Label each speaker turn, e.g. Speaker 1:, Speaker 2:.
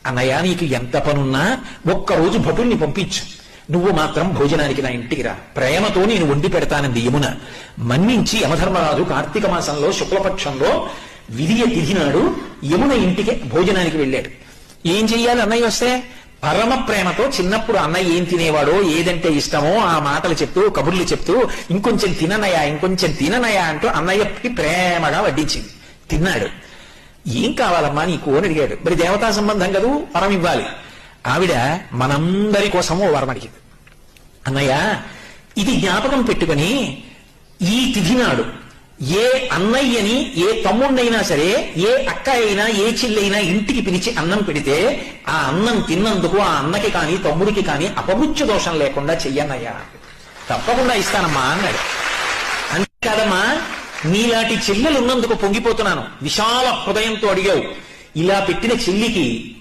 Speaker 1: అన్నయ్య నీకు ఎంత పనున్నా ఒక్కరోజు భటుల్ని పంపించు, నువ్వు మాత్రం భోజనానికి నా ఇంటికి రా, ప్రేమతో నేను వండి పెడతానంది యమున. మన్నించి యమధర్మరాజు కార్తీక మాసంలో శుక్లపక్షంలో విధియ తిథి నాడు యమున ఇంటికి భోజనానికి వెళ్ళాడు. ఏం చెయ్యాలి అన్నయ్య వస్తే? పరమ ప్రేమతో చిన్నప్పుడు అన్నయ్య ఏం తినేవాడో, ఏదంటే ఇష్టమో ఆ మాటలు చెప్తూ కబుర్లు చెప్తూ ఇంకొంచెం తిననయా ఇంకొంచెం తిననయా అంటూ అన్నయ్యకి ప్రేమగా వడ్డించింది. తిన్నాడు. ఏం కావాలమ్మా నీకు అని అడిగాడు. మరి దేవతా సంబంధం కదూ, వరం ఇవ్వాలి. ఆవిడ మనందరి కోసమో వరం అడిగింది. అన్నయ్య ఇది జ్ఞాపకం పెట్టుకుని ఈ తిథి నాడు ఏ అన్నయ్యని ఏ తమ్ముడినైనా సరే ఏ అక్క అయినా ఏ చెల్లైనా ఇంటికి పిలిచి అన్నం పెడితే ఆ అన్నం తిన్నందుకు ఆ అన్నకి కాని తమ్ముడికి కాని అపమృత్యు దోషం లేకుండా చెయ్యన్నయ్యా. తప్పకుండా ఇస్తానమ్మా అన్నాడు. అంతేకాదమ్మా, నీలాంటి చెల్లెలు ఉన్నందుకు పొంగిపోతున్నాను. విశాల హృదయంతో అడిగావు. ఇలా పెట్టిన చెల్లికి